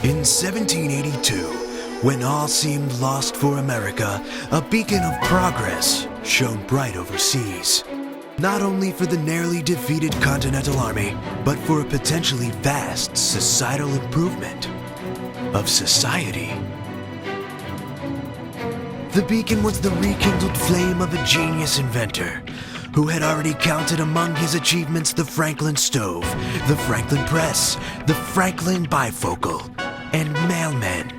In 1782, when all seemed lost for America, a beacon of progress shone bright overseas. Not only for the nearly defeated Continental Army, but for a potentially vast societal improvement of society. The beacon was the rekindled flame of a genius inventor who had already counted among his achievements the Franklin stove, the Franklin press, the Franklin bifocal, and mailmen.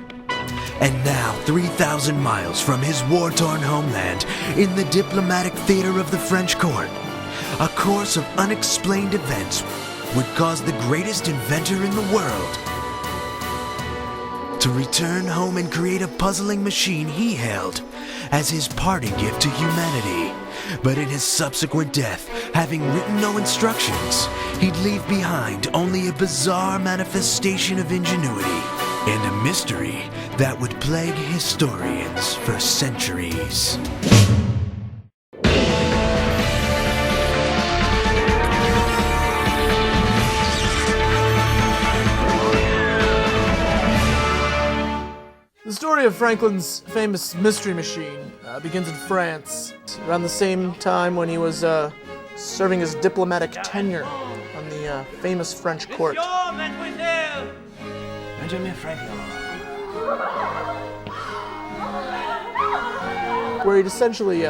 And now, 3,000 miles from his war-torn homeland, in the diplomatic theater of the French court, a course of unexplained events would cause the greatest inventor in the world to return home and create a puzzling machine he hailed as his parting gift to humanity. But in his subsequent death, having written no instructions, he'd leave behind only a bizarre manifestation of ingenuity and a mystery that would plague historians for centuries. The story of Franklin's famous mystery machine begins in France, around the same time when he was serving his diplomatic tenure on the famous French court. Benjamin Franklin. Where he'd essentially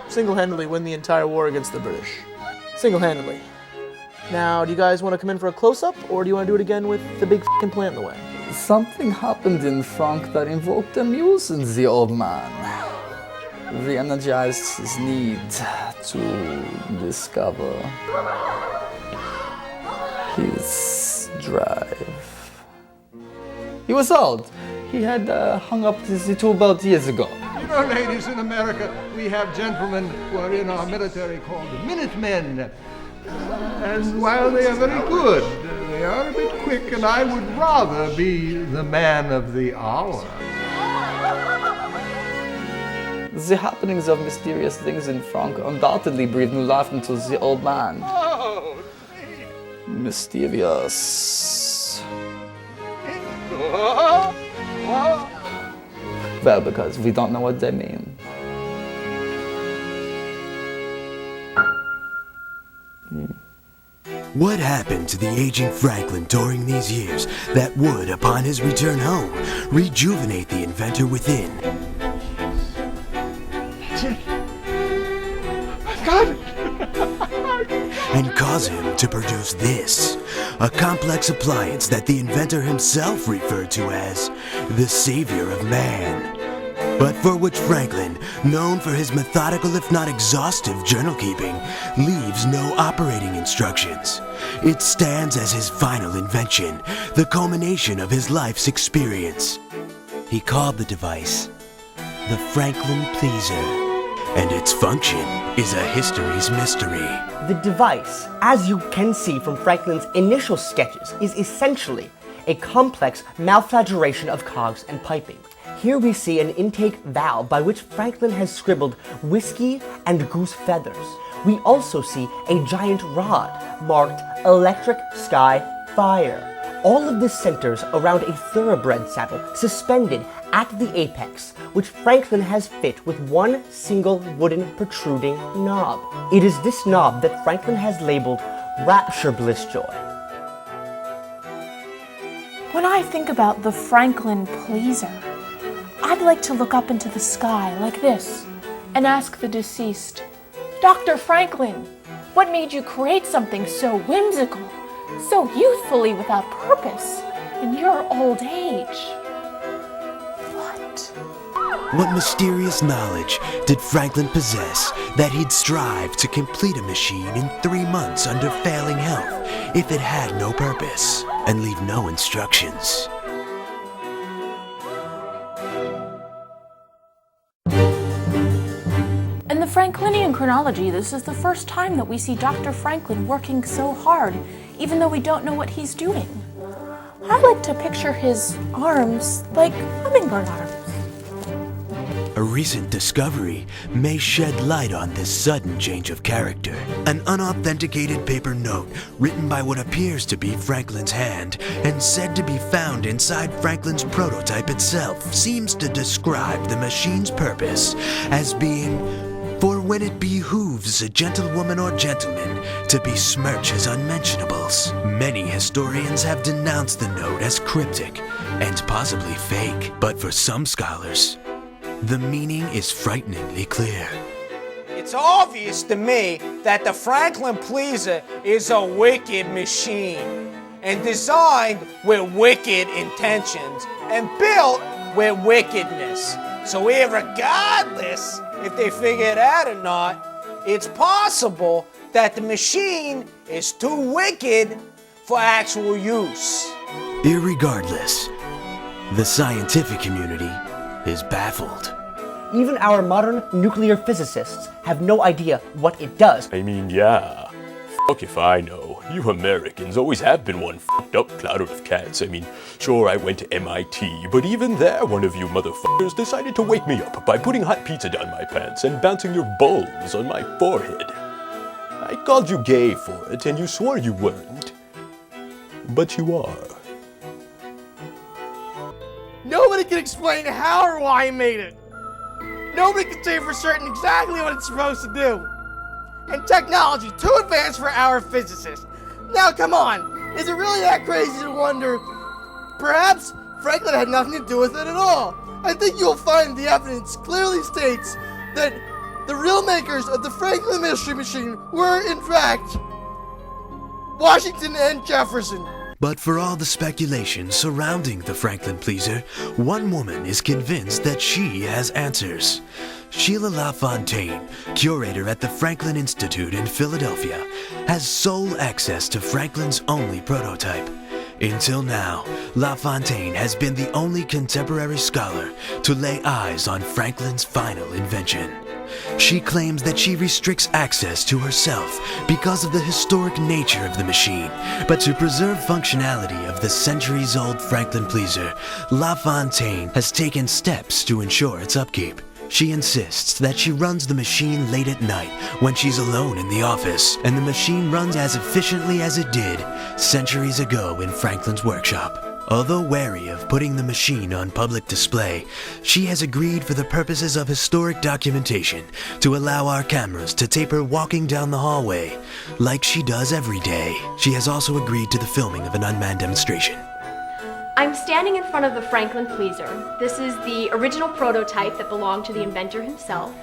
single-handedly win the entire war against the British. Single-handedly. Now, do you guys want to come in for a close-up, or do you want to do it again with the big f***ing plant in the way? Something happened in Frank that invoked a muse in the old man. Re-energized his need to discover his drive. He was old. He had hung up the tool belt years ago. You know, ladies, in America, we have gentlemen who are in our military called Minutemen. And while they are very good, they are a bit quick, and I would rather be the man of the hour. The happenings of mysterious things in Frank undoubtedly breathed new life into the old man. Oh, Mysterious. Well, because we don't know what they mean. What happened to the aging Franklin during these years that would, upon his return home, rejuvenate the inventor within? I've got it! And cause him to produce this, a complex appliance that the inventor himself referred to as the savior of man. But for which Franklin, known for his methodical if not exhaustive journal keeping, leaves no operating instructions. It stands as his final invention, the culmination of his life's experience. He called the device the Franklin Pleaser, and its function is a history's mystery. The device, as you can see from Franklin's initial sketches, is essentially a complex malflagelation of cogs and piping. Here we see an intake valve by which Franklin has scribbled whiskey and goose feathers. We also see a giant rod marked Electric Sky Fire. All of this centers around a thoroughbred saddle suspended at the apex, which Franklin has fit with one single wooden protruding knob. It is this knob that Franklin has labeled Rapture Bliss Joy. When I think about the Franklin Pleaser, I'd like to look up into the sky like this and ask the deceased, Dr. Franklin, what made you create something so whimsical, so youthfully without purpose in your old age? What mysterious knowledge did Franklin possess that he'd strive to complete a machine in 3 months under failing health if it had no purpose and leave no instructions? In the Franklinian chronology, this is the first time that we see Dr. Franklin working so hard, even though we don't know what he's doing. I like to picture his arms like hummingbird arms. A A recent discovery may shed light on this sudden change of character. An unauthenticated paper note written by what appears to be Franklin's hand and said to be found inside Franklin's prototype itself seems to describe the machine's purpose as being for when it behooves a gentlewoman or gentleman to besmirch his unmentionables. Many historians have denounced the note as cryptic and possibly fake, but for some scholars, the meaning is frighteningly clear. It's obvious to me that the Franklin Pleaser is a wicked machine and designed with wicked intentions and built with wickedness. So regardless if they figure it out or not, it's possible that the machine is too wicked for actual use. Irregardless, the scientific community is baffled. Even our modern nuclear physicists have no idea what it does. I mean, yeah. Fuck if I know. You Americans always have been one fucked up cloud of cats. I mean, sure, I went to MIT, but even there, one of you motherfuckers decided to wake me up by putting hot pizza down my pants and bouncing your balls on my forehead. I called you gay for it, and you swore you weren't. But you are. Nobody can explain how or why he made it. Nobody can say for certain exactly what it's supposed to do. And technology too advanced for our physicists. Now come on, is it really that crazy to wonder? Perhaps Franklin had nothing to do with it at all. I think you'll find the evidence clearly states that the real makers of the Franklin Mystery Machine were, in fact, Washington and Jefferson. But for all the speculation surrounding the Franklin Pleaser, one woman is convinced that she has answers. Sheila LaFontaine, curator at the Franklin Institute in Philadelphia, has sole access to Franklin's only prototype. Until now, LaFontaine has been the only contemporary scholar to lay eyes on Franklin's final invention. She claims that she restricts access to herself because of the historic nature of the machine, but to preserve functionality of the centuries-old Franklin Pleaser, LaFontaine has taken steps to ensure its upkeep. She insists that she runs the machine late at night when she's alone in the office, and the machine runs as efficiently as it did centuries ago in Franklin's workshop. Although wary of putting the machine on public display, she has agreed for the purposes of historic documentation to allow our cameras to tape her walking down the hallway, like she does every day. She has also agreed to the filming of an unmanned demonstration. I'm standing in front of the Franklin Pleaser. This is the original prototype that belonged to the inventor himself.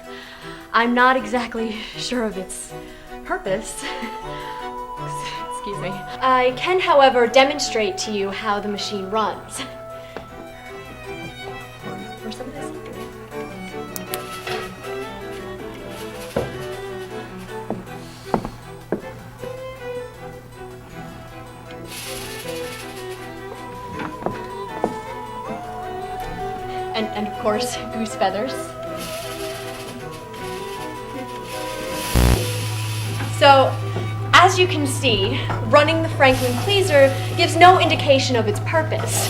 I'm not exactly sure of its purpose. Excuse me. I can, however, demonstrate to you how the machine runs. Or some of this. And of course, goose feathers. So, as you can see, running the Franklin Pleaser gives no indication of its purpose.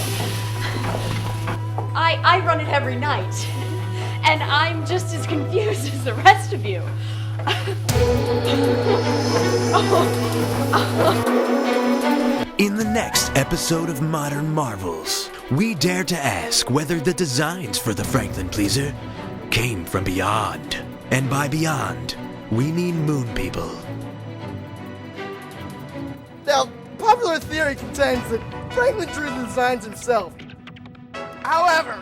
I run it every night, and I'm just as confused as the rest of you. In the next episode of Modern Marvels, we dare to ask whether the designs for the Franklin Pleaser came from beyond. And by beyond, we mean moon people. Now, popular theory contends that Franklin drew the designs himself. However,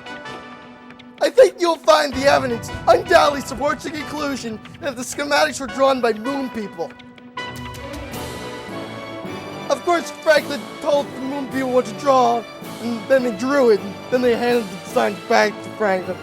I think you'll find the evidence undoubtedly supports the conclusion that the schematics were drawn by moon people. Of course, Franklin told the moon people what to draw, and then they drew it, and then they handed the designs back to Franklin.